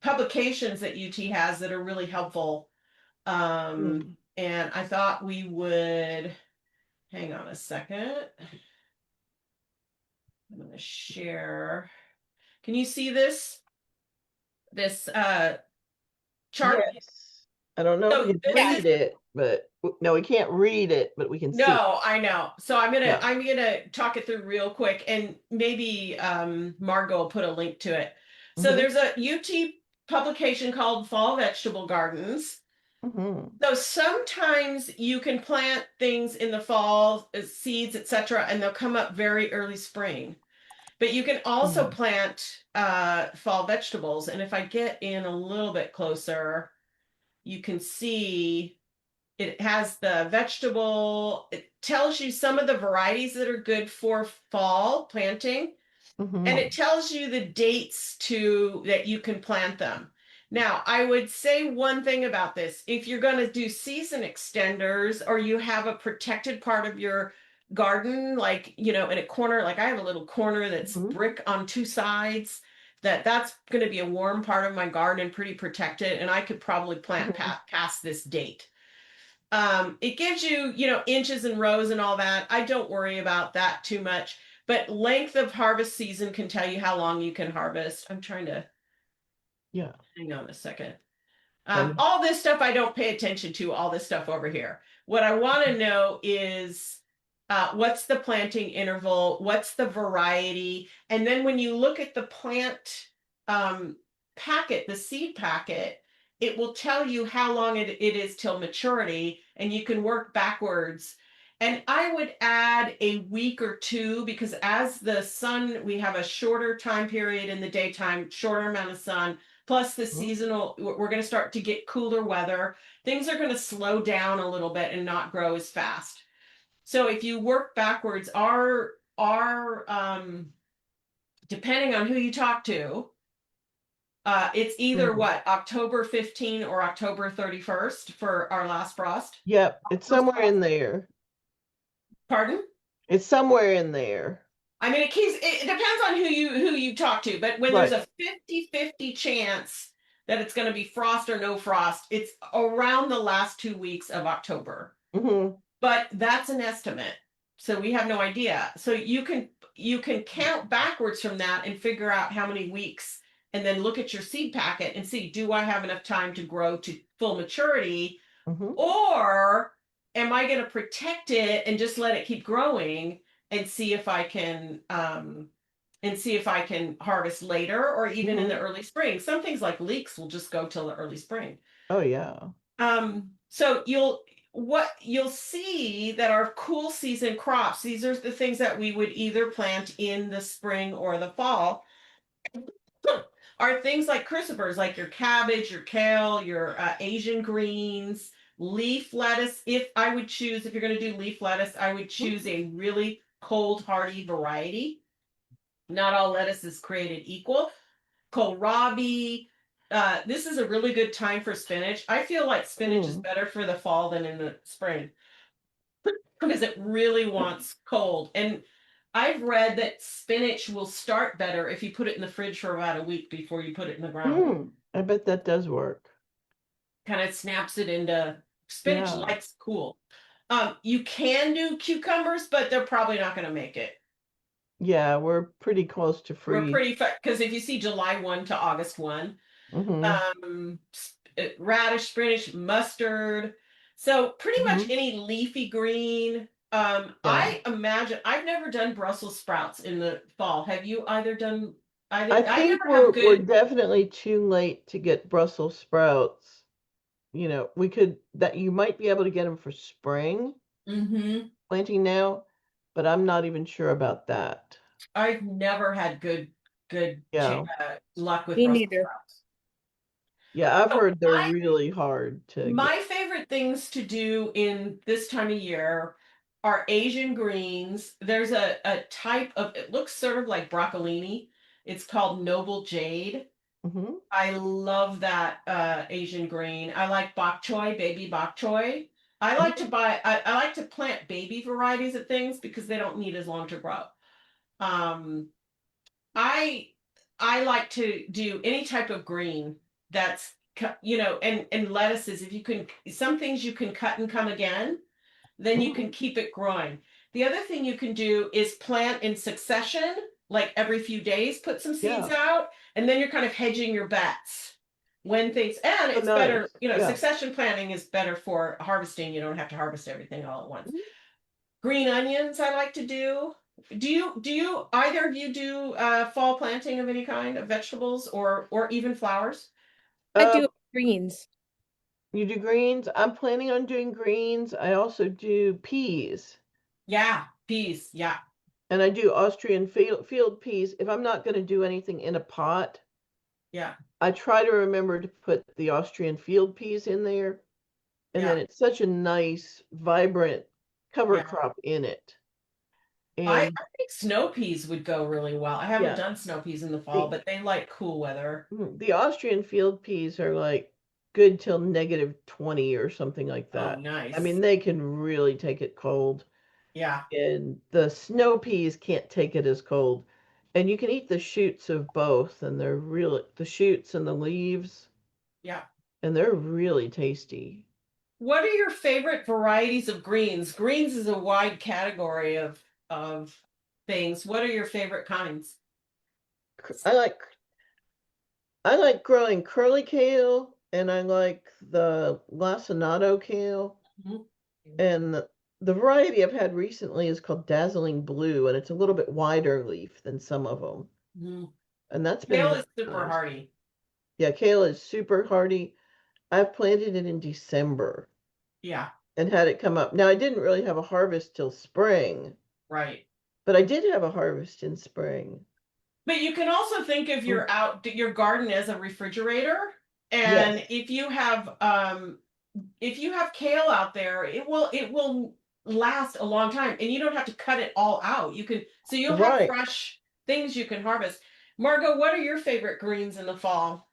publications that UT has that are really helpful. And I thought we would, hang on a second. I'm going to share. Can you see this? This chart? Yes. I don't know So if we can this read it, but no, we can't read it, but we can see. No, I know. So I'm Yeah. gonna talk it through real quick, and maybe Margot will put a link to it. So Mhm. there's a UT publication called Fall Vegetable Gardens. Mhm. So sometimes you can plant things in the fall, seeds, etc., and they'll come up very early spring. But you can also plant fall vegetables. And if I get in a little bit closer, you can see it has the vegetable, it tells you some of the varieties that are good for fall planting, and it tells you the dates that you can plant them. Now, I would say one thing about this. If you're going to do season extenders, or you have a protected part of your garden, like, in a corner, like I have a little corner that's brick on 2 sides, that's going to be a warm part of my garden and pretty protected, and I could probably plant past this date. It gives you, inches and rows and all that. I don't worry about that too much, but length of harvest season can tell you how long you can harvest. I'm trying to hang on a second. All this stuff I don't pay attention to, all this stuff over here. What I want to know is what's the planting interval, what's the variety, and then when you look at the plant packet, the seed packet, it will tell you how long it is till maturity, and you can work backwards. And I would add a week or 2, because as the sun, we have a shorter time period in the daytime, shorter amount of sun, plus the seasonal, we're going to start to get cooler weather. Things are going to slow down a little bit and not grow as fast. So if you work backwards, our depending on who you talk to, it's either October 15 or October 31st for our last frost. Yep, it's somewhere in there. Pardon? It's somewhere in there. I mean, it depends on who you talk to, but when there's a 50-50 chance that it's going to be frost or no frost, it's around the last 2 weeks of October. But that's an estimate, so we have no idea. So you can you can count backwards from that and figure out how many weeks, and then look at your seed packet and see, do I have enough time to grow to full maturity, Mhm. or am I going to protect it and just let it keep growing and see if I can harvest later or even in the early spring. Some things like leeks will just go till the early spring. Oh yeah. So what you'll see that our cool season crops, these are the things that we would either plant in the spring or the fall, are things like crucifers, like your cabbage, your kale, your Asian greens, leaf lettuce. If you're going to do leaf lettuce, I would choose a really cold hardy variety. Not all lettuce is created equal. Kohlrabi. This is a really good time for spinach. I feel like spinach is better for the fall than in the spring because it really wants cold. And I've read that spinach will start better if you put it in the fridge for about a week before you put it in the ground. I bet that does work. Kind of snaps it into spinach Yeah. likes cool. You can do cucumbers, but they're probably not going to make it. Yeah, we're pretty close to We're freeze. pretty because if you see July 1 to August 1, Mhm. Radish, spinach, mustard. So pretty much Mhm. any leafy green. Yeah. I imagine I've never done Brussels sprouts in the fall. Have you either done either? I I think never have we're good. definitely too late to get Brussels sprouts. You know, you might be able to get them for spring Mm-hmm. planting now, but I'm not even sure about that. I've never had good Yeah. luck with Me Brussels neither. sprouts. Yeah, I've So heard they're really hard to get. my favorite things to do in this time of year are Asian greens. There's a type of, it looks sort of like broccolini. It's called Noble Jade. Mhm. I love that Asian green. I like bok choy, baby bok choy. I like to plant baby varieties of things because they don't need as long to grow. Um, I I like to do any type of green that's and lettuces. If you can, some things you can cut and come again, then you can keep it growing. The other thing you can do is plant in succession, like every few days, put some seeds Yeah. out, and then you're kind of hedging your bets when things, and Oh, it's better, nice. Yeah. succession planting is better for harvesting. You don't have to harvest everything all at once. Mhm. Green onions I like to do. Do you either of you do fall planting of any kind of vegetables or even flowers? I Uh, do greens. you do greens? I'm planning on doing greens. I also do peas. Yeah, peas. Yeah. And I do Austrian field peas. If I'm not going to do anything in a pot, Yeah. I try to remember to put the Austrian field peas in there. And then Yeah. it's such a nice, vibrant cover Yeah. crop in it. I And think snow peas would go really well. I haven't yeah, done snow peas in the fall, the but they like cool weather. the Austrian field peas are like good till -20 or something like Oh, that. I nice. mean, they can really take it cold. Yeah. And the snow peas can't take it as cold. And you can eat the shoots of both, and they're really the shoots and the leaves, Yeah. and they're really tasty. What are your favorite varieties of greens? Greens is a wide category of things. What are your favorite kinds? I like growing curly kale, and I like the lacinato kale. Mhm. And the variety I've had recently is called Dazzling Blue, and it's a little bit wider leaf than some of them. Mhm. And that's been Kale really is super nice. hardy. Yeah, kale is super hardy. I've planted it in December Yeah, and had it come up. Now, I didn't really have a harvest till spring, right. but I did have a harvest in spring. But you can also think of Mm. your garden as a refrigerator. Yes, And if you have kale out there, it will last a long time and you don't have to cut it all out. You'll have right. fresh things you can harvest. Margot, what are your favorite greens in the fall?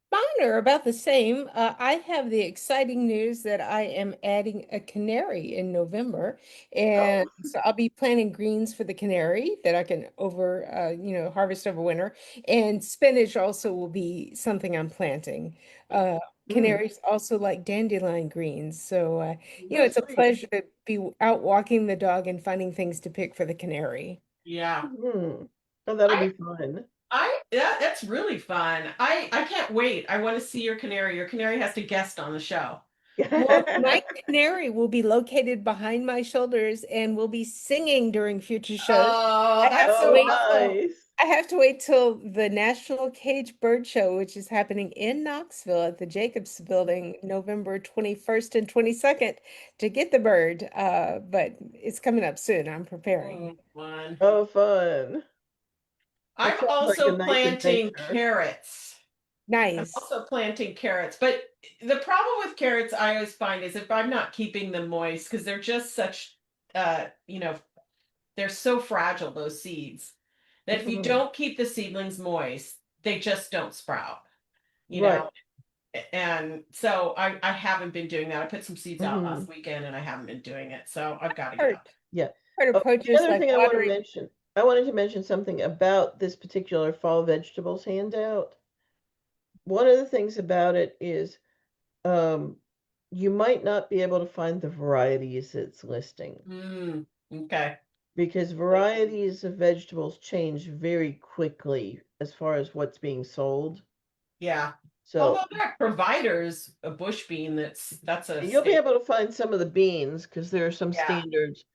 Mine are about the same. I have the exciting news that I am adding a canary in November, Oh, and so I'll be planting greens for the canary that I can harvest over winter. And spinach also will be something I'm planting. mm, Canaries also like dandelion greens, so That's it's a great. pleasure to be out walking the dog and finding things to pick for the canary. Yeah. Oh, that'll I be fun. that's really fun. I can't wait. I want to see your canary. Your canary has to guest on the show. Well, my canary will be located behind my shoulders and will be singing during future shows. Oh, I have that's to so Oh, wait. awesome. nice. I have to wait till the National Cage Bird Show, which is happening in Knoxville at the Jacobs Building, November 21st and 22nd, to get the bird. But it's coming up soon. I'm preparing. Fun. Oh, fun. That I'm sounds like a also nice planting adventure. carrots. I'm Nice. also planting carrots, but the problem with carrots I always find is if I'm not keeping them moist, because they're just such, you know, they're so fragile, those seeds, that if you Mhm. don't keep the seedlings moist, they just don't sprout, you Right. know. And so I haven't been doing that. I put some seeds out last Mhm. weekend and I haven't been doing it. So I've got to get Heard, up. Yeah. heard Oh, the approaches other like thing watering. I wanted to mention something about this particular fall vegetables handout. One of the things about it is um, you might not be able to find the varieties it's listing Okay. because varieties of vegetables change very quickly as far as what's being sold. Yeah. So Although that providers a bush bean that's a you'll be state. able to find some of the beans because there are some Yeah. standards,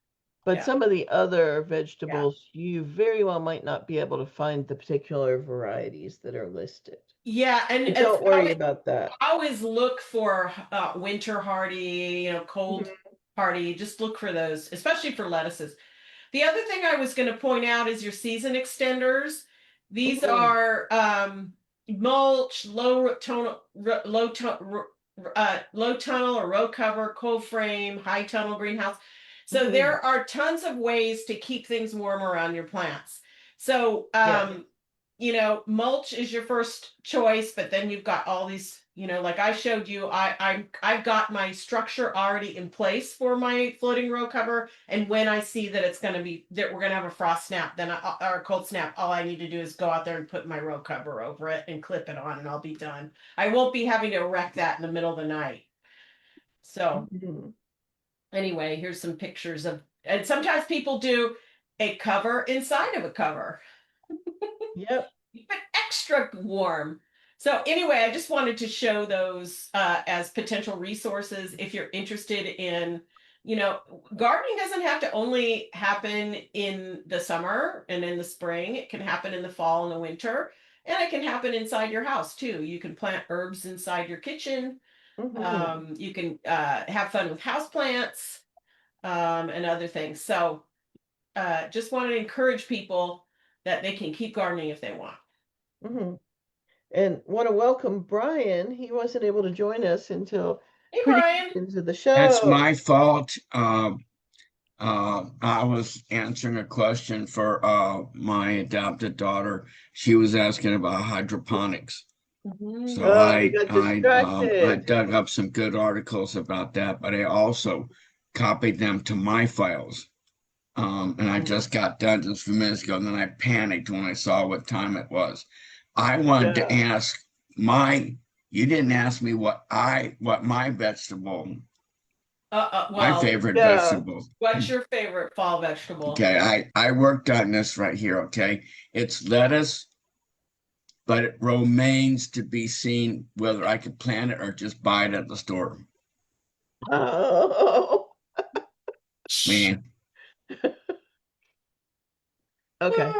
but Yeah. some of the other Yeah. vegetables you very well might not be able to find the particular varieties that are listed. Yeah. And But it's don't worry about that. always look for winter hardy, cold Mhm. hardy. Just look for those, especially for lettuces. The other thing I was going to point out is your season extenders. These Mhm. are mulch, low tunnel or row cover, cold frame, high tunnel greenhouse. So Mhm. there are tons of ways to keep things warm around your plants. So Yeah. mulch is your first choice, but then you've got all these, like I showed you, I've got my structure already in place for my floating row cover. And when I see that that we're going to have a frost snap, or a cold snap, all I need to do is go out there and put my row cover over it and clip it on and I'll be done. I won't be having to erect that in the middle of the night. So Mhm. anyway, here's some pictures and sometimes people do a cover inside of a cover, Yep. but extra warm. So anyway, I just wanted to show those as potential resources if you're interested in, you know, gardening doesn't have to only happen in the summer and in the spring. It can happen in the fall and the winter, and it can happen inside your house too. You can plant herbs inside your kitchen. Mhm. You can have fun with houseplants and other things. So just want to encourage people that they can keep gardening if they want. Mhm. And want to welcome Brian. He wasn't able to join us until Hey, pretty Brian. into the That's show. my fault. I was answering a question for my adopted daughter. She was asking about hydroponics. Mhm. So Oh, you got I distracted. dug up some good articles about that, but I also copied them to my files. And I just got done just a few minutes ago, and then I panicked when I saw what time it was. I wanted to Yeah. ask you didn't ask me what my Well, favorite Yeah. vegetable. what's your favorite fall vegetable? Okay, I worked on this right here. Okay, it's lettuce, but it remains to be seen whether I could plant it or just buy it at the store. Oh. Man, Okay.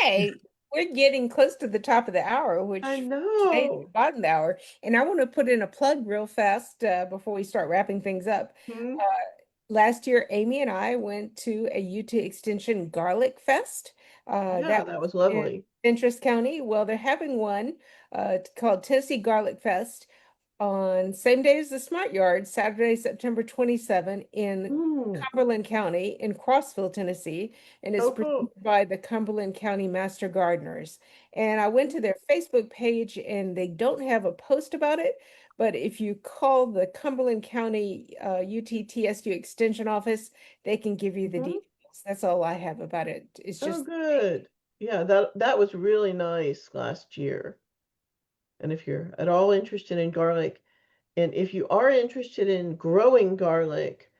Hey, we're getting close to the top of the hour, I which today's the know. bottom of the hour. And I want to put in a plug real fast before we start wrapping things up. Hmm. Uh, Last year, Amy and I went to a UT Extension Garlic Fest. Yeah, That that was was in lovely. Ventress County. Well, they're having one called Tennessee Garlic Fest on same day as the Smart Yard, Saturday, September 27 in Mm. Cumberland County in Crossville, Tennessee, and it's Oh, presented cool. by the Cumberland County Master Gardeners. And I went to their Facebook page and they don't have a post about it, but if you call the Cumberland County UTTSU Extension Office, they can give you the Mhm. details. That's all I have about it. It's Oh, just good. Yeah, that was really nice last year. And if you're at all interested in garlic, and if you are interested in growing garlic,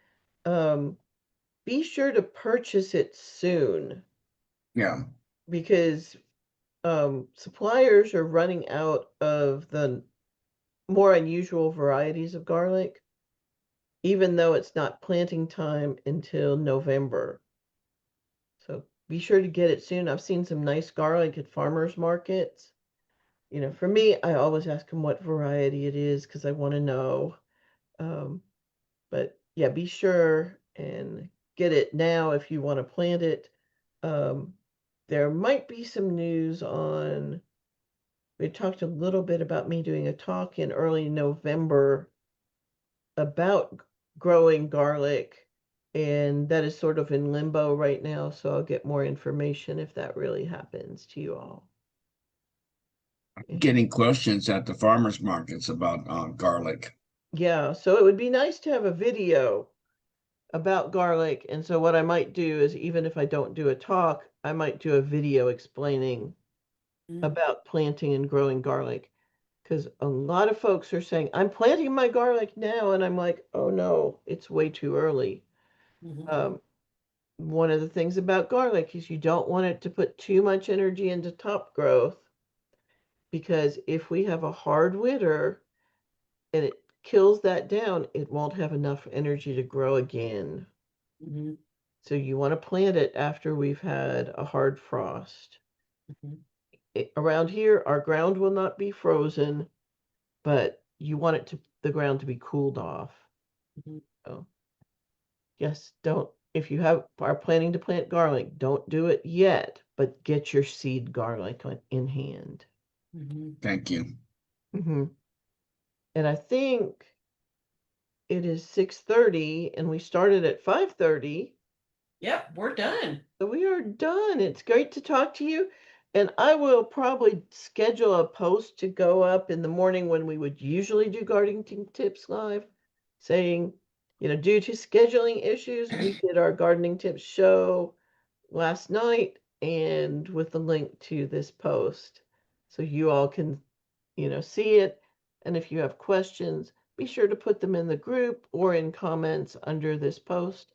um, be sure to purchase it soon Yeah. because suppliers are running out of the more unusual varieties of garlic, even though it's not planting time until November. So be sure to get it soon. I've seen some nice garlic at farmers markets. You know, for me, I always ask them what variety it is because I want to know. Um, but yeah, be sure and get it now if you want to plant it. Um, there might be some news on, we talked a little bit about me doing a talk in early November about growing garlic, and that is sort of in limbo right now, so I'll get more information if that really happens to you all. Getting questions at the farmers markets about garlic. Yeah, so it would be nice to have a video about garlic, and so what I might do is even if I don't do a talk, I might do a video explaining about planting and growing garlic. Because a lot of folks are saying, I'm planting my garlic now, and I'm like, oh no, it's way too early. Mhm. One of the things about garlic is you don't want it to put too much energy into top growth, because if we have a hard winter and it kills that down, it won't have enough energy to grow again. Mhm. So you want to plant it after we've had a hard frost. Mhm. Around here, our ground will not be frozen, but you want it to the ground to be cooled off. Mhm. So yes, don't, if you are planning to plant garlic, don't do it yet, but get your seed garlic in hand. Mhm. Thank you. Hmm. And I think it is 6:30 and we started at 5:30. Yep, we're done. So we are done. It's great to talk to you. And I will probably schedule a post to go up in the morning when we would usually do Gardening Tips Live, saying, you know, due to scheduling issues, we did our Gardening Tips show last night and with the link to this post. So you all can, you know, see it. And if you have questions, be sure to put them in the group or in comments under this post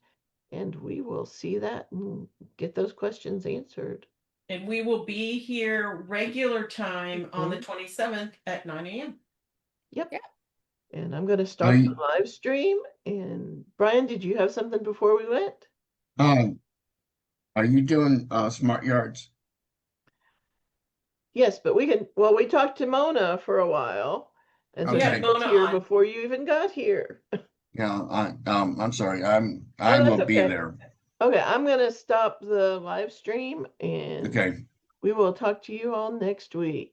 and we will see that and get those questions answered. And we will be here regular time on the Mhm. 27th at 9 a.m. Yep. Yeah. And I'm going to Are start the you, live stream. And Brian, did you have something before we went? um, are you doing smart yards? Yes, but we can, well, we talked to Mona for a while. And so We she had Okay. was Mona here on. before you even got here. Yeah, I'm sorry. I No, that's will be okay. there. Okay, I'm going to stop the live stream and Okay. we will talk to you all next week.